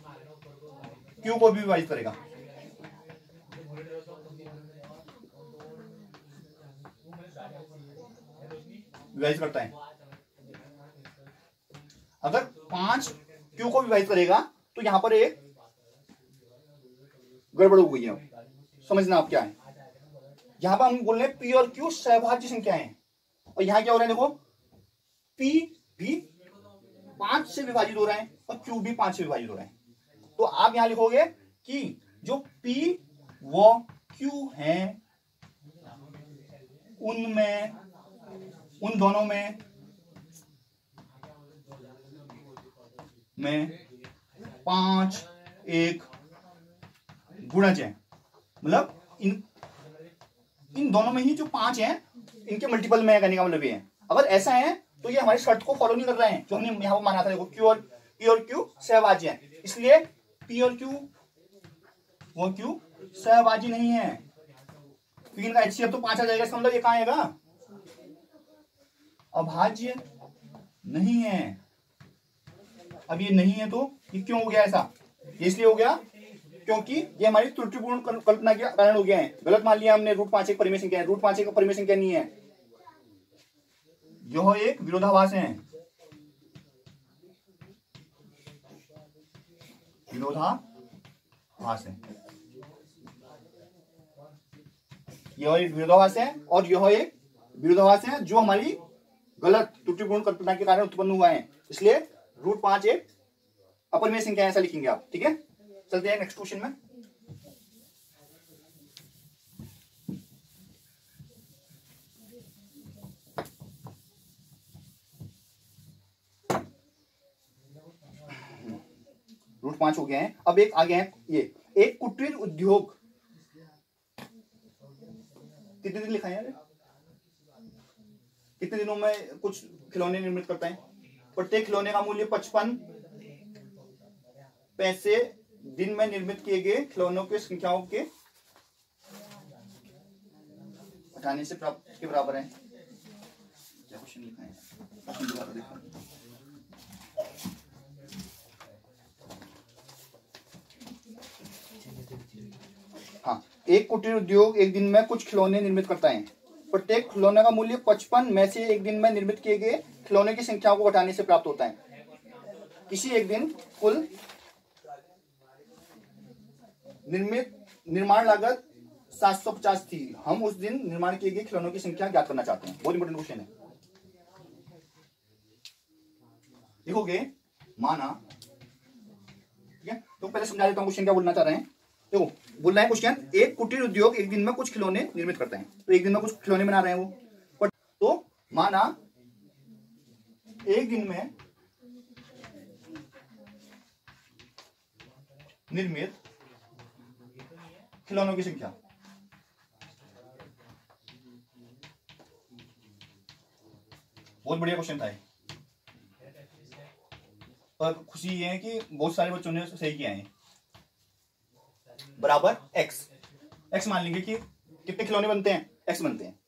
Q को भी विभाजित करेगा। विभाजित करता है। अगर 5 Q को विभाजित करेगा तो यहां पर एक गड़बड़ हो गई है, समझना आप क्या है। यहां पर हम बोल रहे हैं P और Q सहभाज्य संख्या है, और यहां क्या हो रहा है देखो, P भी 5 से विभाजित हो रहा है और Q भी 5 से विभाजित हो रहा है। तो आप यहां लिखोगे कि जो P व Q हैं उनमें, उन दोनों में 5 एक गुणज है, मतलब इन दोनों में ही जो 5 हैं इनके मल्टीपल में करने का मतलब ये है। अगर ऐसा है तो ये हमारी शर्त को फॉलो नहीं कर रहे हैं जो हमने यहां पर माना था। देखो P और Q सहभाज्य है, इसलिए P और Q वो Q सहभाज्य नहीं है, तो इनका HCF तो 5 आ जाएगा, इसका मतलब ये कहां आएगा, अभाज्य नहीं है। अब ये नहीं है तो ये क्यों हो गया ऐसा, ये इसलिए हो गया क्योंकि ये हमारी त्रुटिपूर्ण कल्पना के कारण हो गया है। गलत मान लिया हमने, √5 एक परिमेय संख्या है, √5 एक परिमेय संख्या नहीं है, यह एक विरोधाभास है, विरोधाभास है, यह एक विरोधाभास है, और यह एक विरोधाभास है जो हमारी गलत त्रुटिपूर्ण कल्पना के कारण उत्पन्न हुआ है, इसलिए √5 एक अपरिमेय संख्या ऐसा लिखेंगे आप। ठीक है, चलते हैं नेक्स्ट क्वेश्चन में। √5 हो गया है। अब एक आगे है ये, एक कुटीर उद्योग, कितने दिन लिखा है, कितने दिनों में कुछ खिलौने निर्मित करता है। प्रत्येक खिलौने का मूल्य 55 पैसे दिन में निर्मित किए गए खिलौनों की संख्याओं के घटाने से प्राप्त के बराबर है। क्या क्वेश्चन लिखा है, देखो। हाँ, एक कुटीर उद्योग एक दिन में कुछ खिलौने निर्मित करता है। प्रत्येक खिलौने का मूल्य 55 में से एक दिन में निर्मित किए गए खिलौने की संख्याओं को घटाने से प्राप्त होता है। किसी एक दिन कुल निर्माण लागत 750 थी, हम उस दिन निर्माण किए गए खिलौनों की संख्या ज्ञात करना चाहते हैं। बहुत इंपॉर्टेंट क्वेश्चन है, देखोगे माना, ठीक है। तो पहले समझा देता हूं क्वेश्चन क्या बोलना चाह रहे हैं। देखो बोल रहा है क्वेश्चन, एक कुटीर उद्योग एक दिन में कुछ खिलौने निर्मित करते हैं, तो एक दिन में कुछ खिलौने बना रहे हैं वो। तो माना एक दिन में निर्मित खिलौनों की संख्या, बहुत बढ़िया क्वेश्चन था, पर खुशी ये है कि बहुत सारे बच्चों ने सही किया है। बराबर x मान लेंगे कि कितने खिलौने बनते हैं, x बनते हैं।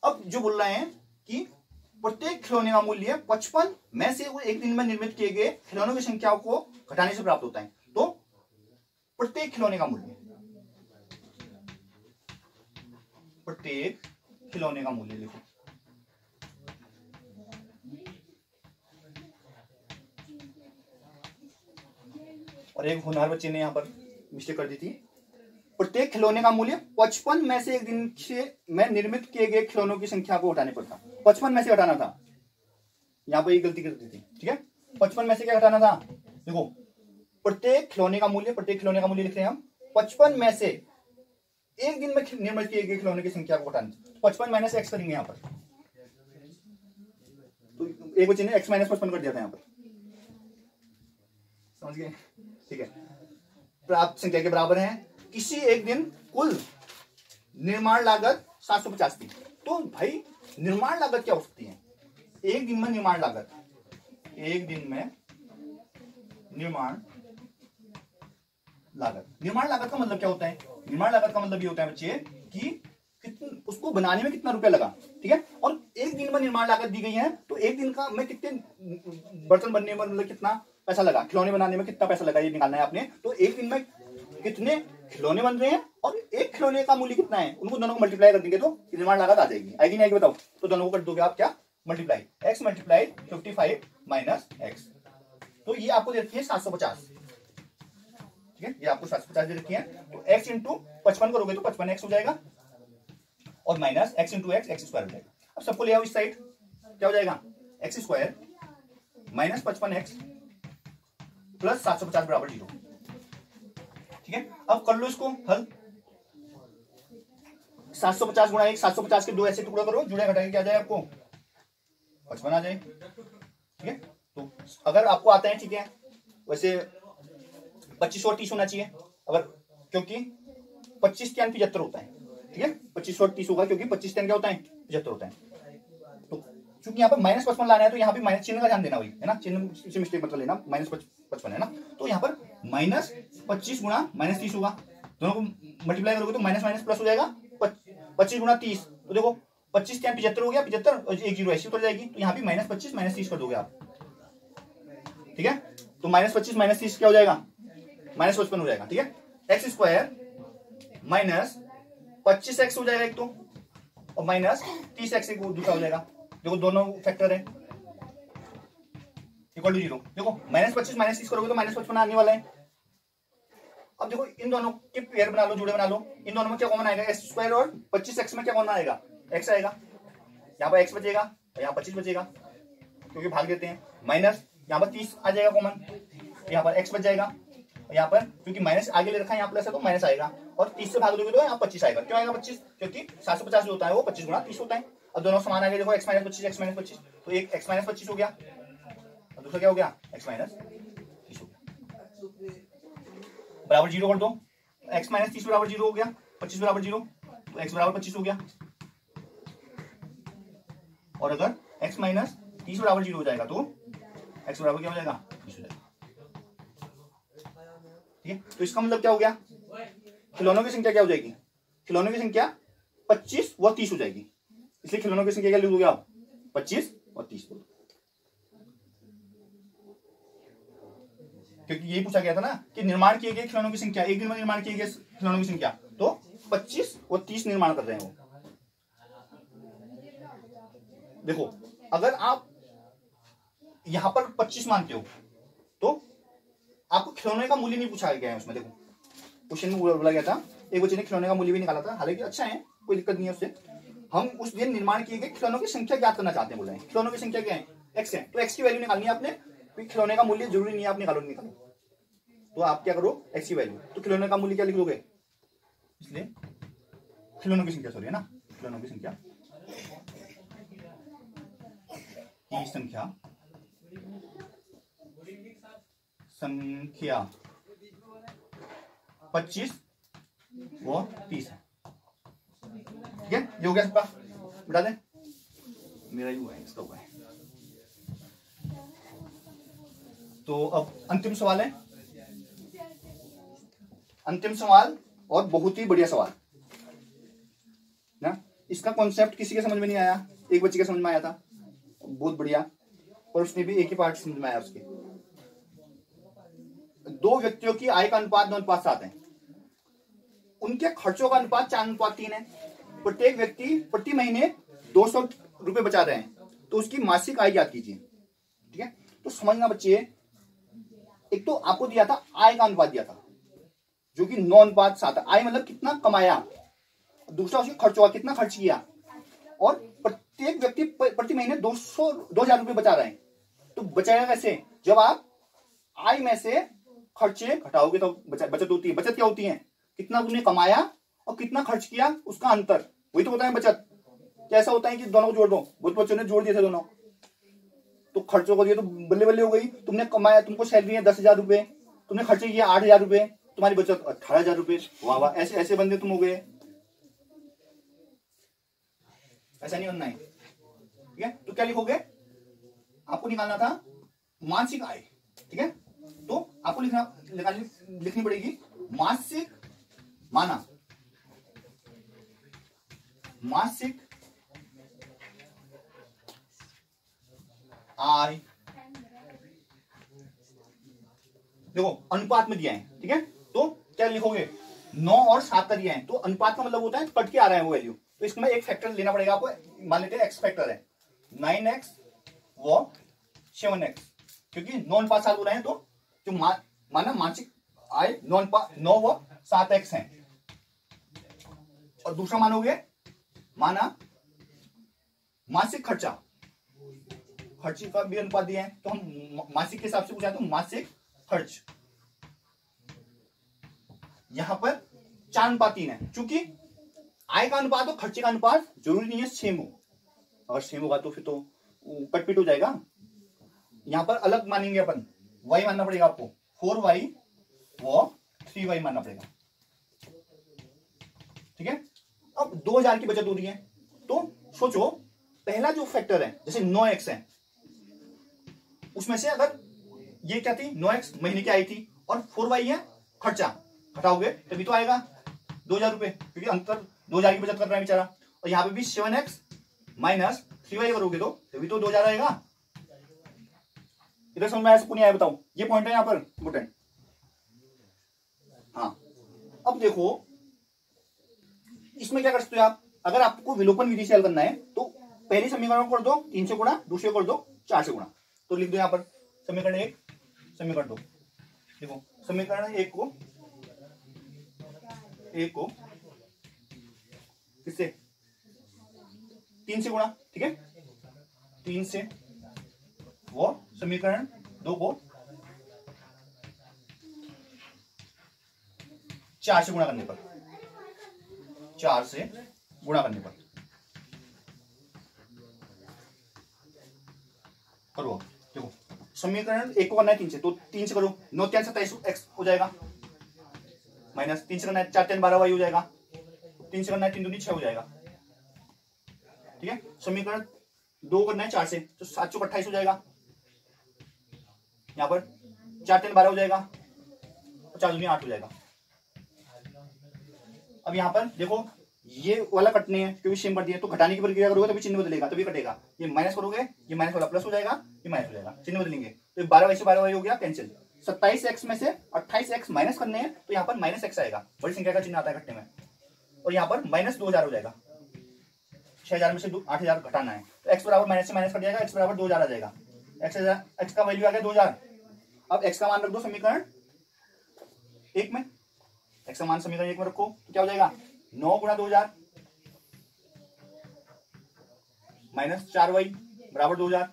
अब जो बोल रहे हैं कि प्रत्येक खिलौने का मूल्य 55 में से वो एक दिन में निर्मित किए गए खिलौनों की संख्या को घटाने से प्राप्त होता है। तो प्रत्येक खिलौने का मूल्य, प्रत्येक खिलौने का मूल्य लिखो, और एक होनहार बच्चे ने यहां पर मिस्टेक कर दी थी। प्रत्येक खिलौने का मूल्य 55 में से एक दिन में निर्मित किए गए खिलौनों की संख्या को घटाने पर था। 55 में से घटाना था, यहां पर एक गलती कर दी थी। ठीक है, 55 में से क्या घटाना था, देखो प्रत्येक खिलौने का मूल्य, प्रत्येक खिलौने का मूल्य लिख रहे हैं हम 55 में से एक दिन में निर्मित किए गए खिलौने की संख्या को घटाना। 55 माइनस x करेंगे यहां पर, तो एक बच्चे ने x माइनस 55 कर दिया था यहां पर, समझ गए। ठीक है, प्राप्त संख्या के बराबर है। किसी एक दिन कुल निर्माण लागत 750 थी। तो भाई निर्माण लागत क्या हो सकती है, एक दिन में निर्माण लागत, एक दिन में निर्माण लागत। निर्माण लागत का मतलब क्या होता है, निर्माण लागत का मतलब ये होता है बच्चे कि उसको बनाने में कितना रुपया लगा। ठीक है, और एक दिन में निर्माण लागत दी गई है, तो एक दिन का में कितने बर्तन बनने में मतलब कितना पैसा लगा, खिलौने बनाने में कितना पैसा लगा, ये निकालना है आपने। तो एक दिन में कितने खिलौने बन रहे हैं और एक खिलौने का मूल्य कितना है, उनको दोनों को मल्टीप्लाई कर देंगे तो निर्माण लागत आ जाएगी। आएगी नहीं आएगी बताओ? तो दोनों को कर दोगे आप क्या, multiply, x multiply 55 minus x. तो ये आपको दे रखी है 750, ठीक है, ये आपको 750 दे रखी है। तो x इंटू 55 करोगे तो 55x हो जाएगा और minus x into x square हो जाएगा। अब सबको ले आओ इस साइड, क्या हो जाएगा, x square minus 55x plus 750 बराबर 0, ठीक है। अब कर लो इसको हल, 750 गुणा 1, 750 के दो ऐसे टुकड़ा करो, जुड़े घटाएंगे क्या जाए आपको 55 आ जाए, ठीक है। तो अगर आपको आता है, ठीक है, वैसे 25 और 30 होना चाहिए, अगर क्योंकि 25 के 75 होता है, ठीक है, 25 और 30 होगा क्योंकि 25 क्या होता है 75 होता है। तो क्योंकि यहाँ पर माइनस 55 लाना है तो यहाँ पे माइनस चिन्ह का ध्यान देना, वही है ना, चिन्ह से मिस्टेक मतलब लेना, माइनस 55 है ना, तो यहाँ पर माइनस 25 गुणा माइनस 30 होगा, दोनों को मल्टीप्लाई करोगे तो माइनस माइनस प्लस हो जाएगा, 25 गुणा 30, तो देखो 25 क्या 75 हो गया, 75 और एक जीरो ऐसी उतर जाएगी, तो यहाँ भी माइनस 25 माइनस 30 कर दोगे आप, ठीक है। तो माइनस 25 माइनस 30 क्या हो जाएगा, माइनस 55 हो जाएगा, ठीक है। एक्स स्क्वायर माइनस 25x हो जाएगा एक तो, और माइनस 30x एक दूसरा हो जाएगा, देखो दोनों फैक्टर है, इक्वल टू 0। देखो माइनस 25 माइनस 30 करोगे तो माइनस 55 आने वाला है। अब देखो इन दोनों के पेयर बना लो, जुड़े बना लो, इन दोनों में क्या कॉमन आएगा, एक्स स्क्वायर और 25x में क्या कॉमन आएगा, x आएगा, यहाँ पर x बचेगा और यहाँ 25 बचेगा क्योंकि भाग देते हैं, माइनस यहाँ पर 30 आ जाएगा कॉमन, यहाँ पर x बच जाएगा, यहाँ पर क्योंकि माइनस आगे ले रखा है यहाँ प्लस है तो माइनस आएगा, और 30 से भाग दोगे तो यहाँ 25 आएगा। क्यों आएगा 25, क्योंकि 750 जो होता है वो 25 गुणा 30 होता है। अब दोनों समान आ गए, देखो x माइनस 25 x माइनस 25, तो एक x माइनस 25 हो गया और दूसरा क्या हो गया x माइनस 30 हो गया, बराबर 0 कर दो, x माइनस 30 बराबर 0 हो गया, 25 बराबर 0, तो x बराबर 25 हो गया, और अगर x माइनस 30 बराबर 0 हो जाएगा तो x बराबर क्या हो जाएगा 30 हो जाएगा, ठीक है। तो इसका मतलब क्या हो गया, खिलौनों की संख्या क्या हो जाएगी, खिलौनों की संख्या 25 व 30 हो जाएगी, इसलिए खिलौनों की संख्या क्या लिख दोगे आप 25 और 30, क्योंकि यही पूछा गया था ना कि निर्माण किए गए खिलौनों की संख्या, एक दिन में निर्माण किए गए खिलौनों की संख्या, तो 25 और 30 निर्माण कर रहे हैं वो। देखो अगर आप यहां पर 25 मानते हो तो आपको खिलौने का मूल्य नहीं पूछा गया है उसमें, देखो क्वेश्चन में बोला गया था, एक बच्चे ने खिलौने का मूल्य भी निकाला था, हालांकि अच्छा है, कोई दिक्कत नहीं है उससे, हम उस दिन निर्माण किए गए खिलौनों की संख्या ज्ञात करना चाहते हैं, बोल रहे हैं खिलौनों की संख्या क्या है x है, तो x की वैल्यू निकालनी है आपने, खिलौने का मूल्य जरूरी नहीं है आप निकालो, तो आप क्या करो x की वैल्यू, तो खिलौने का मूल्य क्या लिख दोगे, इसलिए खिलौनों की संख्या सॉरी है ना, खिलौनों की संख्या संख्या 25 और 30 है, ठीक है, ये हो गया सबका, बता दें मेरा ही हुआ है, इसका हुआ है। तो अब अंतिम सवाल है, अंतिम सवाल और बहुत ही बढ़िया सवाल ना, इसका कॉन्सेप्ट किसी के समझ में नहीं आया, एक बच्चे के समझ में आया था, बहुत बढ़िया, और उसने भी एक ही पार्ट समझ में आया उसके। दो व्यक्तियों की आय का अनुपात 9:7 है, उनके खर्चों का अनुपात 4:3 है, प्रत्येक व्यक्ति प्रति महीने 200 रुपए बचा रहे हैं, तो उसकी मासिक आय ज्ञात कीजिए, ठीक है। तो समझना बच्चे, एक तो आपको दिया था आय का अनुपात दिया था जो कि 9:7, आय मतलब कितना कमाया, दूसरा उसके खर्चों का कितना खर्च किया, और प्रत्येक व्यक्ति प्रति महीने 2000 रुपए बचा रहे हैं, तो बचाएगा कैसे, जब आप आय में से खर्चे घटाओगे तो बचत होती है। बचत क्या होती है, कितना तुमने कमाया और कितना खर्च किया उसका अंतर, वही तो होता है बचत। कैसा होता है कि दोनों को जोड़ दो, बहुत बच्चों ने जोड़ दिए थे दोनों, तो खर्चों को दिए तो बल्ले बल्ले हो गई, तुमने कमाया, तुमको सैलरी है 10,000 रुपए, तुमने खर्चे किया 8,000 रुपए, तुम्हारी बचत 18,000 रुपए, वाह वाह, ऐसे ऐसे बंदे तुम हो गए, ऐसा नहीं बनना है, ठीक है। तो क्या लिखोगे, आपको निकालना था मासिक आय, ठीक है, तो आपको लिखनी पड़ेगी मासिक, माना मासिक आय देखो अनुपात में दिया है, ठीक है, तो क्या लिखोगे 9 और 7 का दिया है, तो अनुपात का मतलब होता है कट के आ रहा है वो वैल्यू, तो इसमें एक फैक्टर लेना पड़ेगा आपको, मान लेते हैं एक्स फैक्टर है 9x व 7x, क्योंकि 9 अनुपात 7 हो रहे हैं, तो जो माना मानसिक आय 9 व 7x है, और दूसरा मानोगे माना मासिक खर्चा, खर्चे का भी अनुपात दिया है, तो हम मासिक के हिसाब से पूछा, तो मासिक खर्च यहां पर 4:3 है, चूंकि आय का अनुपात और खर्चे का अनुपात जरूरी नहीं है सेम हो, अगर सेम होगा तो फिर तो कटपीट हो जाएगा। यहां पर अलग मानेंगे अपन, y मानना पड़ेगा आपको, 4y व 3y मानना पड़ेगा, ठीक है। अब 2000 की बचत हो रही है, तो सोचो पहला जो फैक्टर है जैसे 9x है, उसमें से अगर ये क्या थी 9x महीने की आई थी, और 4y है खर्चा, घटाओगे तभी तो आएगा 2000 रुपए, क्योंकि अंतर 2000 की बचत कर रहा है बेचारा, और यहाँ पे भी 7x माइनस 3y करोगे तो तभी तो 2000 आएगा। इधर समझ में आया, सबको नहीं आया बताओ, ये पॉइंट है यहाँ पर इंपोर्टेंट। हाँ अब देखो इसमें क्या कर सकते हो आप, अगर आपको विलोपन विधि से हल करना है तो पहले समीकरण को कर दो 3 से गुणा, दूसरे को कर दो 4 से गुणा, तो लिख दो यहाँ पर समीकरण 1 समीकरण 2, देखो समीकरण 1 को किससे 3 से गुणा, ठीक है, 3 से, वो समीकरण 2 को 4 से गुणा करने पर, 4 से गुणा करने पर करो। देखो समीकरण 1 को करना है 3 से, तो 3 से करो, 9 3 27 x हो जाएगा, माइनस 3 से करना है 4 3 12 y हो जाएगा, 3 से करना है 3 दूनी 6 हो जाएगा, ठीक है। समीकरण 2 करना है 4 से, तो 7 चौक 28 हो जाएगा, यहाँ पर 4 3 12 हो जाएगा, और 4 दूनी 8 हो जाएगा। अब यहाँ पर देखो ये वाला कटने हैं क्योंकि सेम कर दिया, तो घटाने की प्रक्रिया करोगे तभी चिन्ह बदलेगा, तभी कटेगा, ये माइनस करोगे ये माइनस वाला प्लस हो जाएगा, ये माइनस हो जाएगा, चिन्ह बदलेंगे, तो 12y से 12y हो गया कैंसिल, 27x में से 28x माइनस करने हैं, तो यहाँ पर माइनस x आएगा, बड़ी संख्या का चिन्ह आता है घटने में, और यहाँ पर माइनस 2000 हो जाएगा, 6000 में से 8000 घटाना है, तो x बराबर माइनस से माइनस कर जाएगा, x बराबर 2000 आ जाएगा, x का वैल्यू आ गया 2000। अब x का मान रख दो समीकरण 1 में, x का मान समीकरण 1 में रखो तो क्या हो जाएगा 9 गुणा 2000 माइनस 4y बराबर 2000,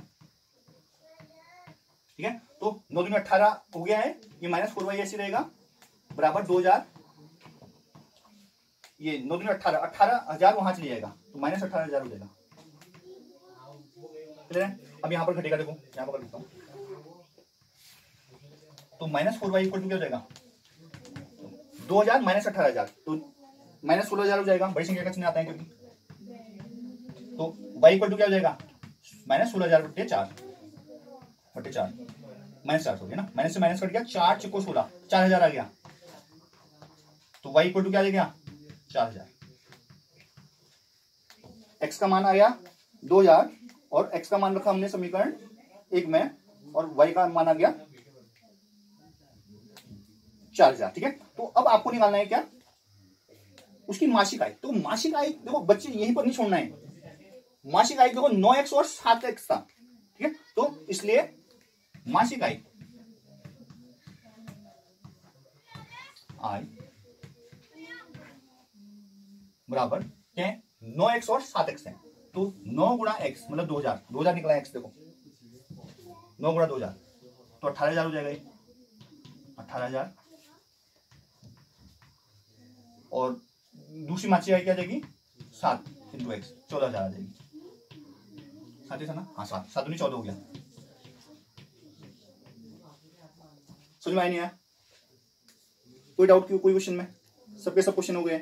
ठीक है। तो 9 दूनी 18 हो गया है, ये माइनस 4y ऐसे रहेगा बराबर 2000, ये 9 दूनी 18,000 वहां चले जाएगा, तो माइनस 18,000 हो जाएगा। अब यहां पर घटेगा, देखो यहां पर लिखता हूं, तो माइनस 4y इक्वल टू क्या हो जाएगा 2000 माइनस 18,000, तो माइनस 16,000 हो जाएगा, बड़ी संख्या का चिन्ह आता है क्योंकि, तो y इक्वल टू क्या हो जाएगा माइनस 16,000 बटे 4 माइनस 4 हो गया ना, माइनस से माइनस कट गया, 4 चुको 16 4000 आ गया, तो y इक्वल टू क्या आ गया 4000, x का मान आ गया 2000 और x का मान रखा हमने समीकरण 1 में, और y का मान आ गया 4000, ठीक है। तो अब आपको निकालना है क्या उसकी मासिक आय, तो मासिक आय देखो बच्चे यहीं पर नहीं छोड़ना है, मासिक आय देखो 9x और 7x था, ठीक है, तो इसलिए मासिक आय बराबर क्या है 9x और 7x है, तो 9 गुणा x मतलब 2000 निकला x, देखो 9 गुणा 2000 तो 18,000 हो जाएगा, ये 18,000, और दूसरी मासिक आय क्या जाएगी 7 इंटू x 14,000 आ जाएगी, 7 ही था ना, हाँ 7 दूनी 14 हो गया। समझ में आया नहीं आया, कोई डाउट क्यों, कोई क्वेश्चन में, सबके सब क्वेश्चन हो गए।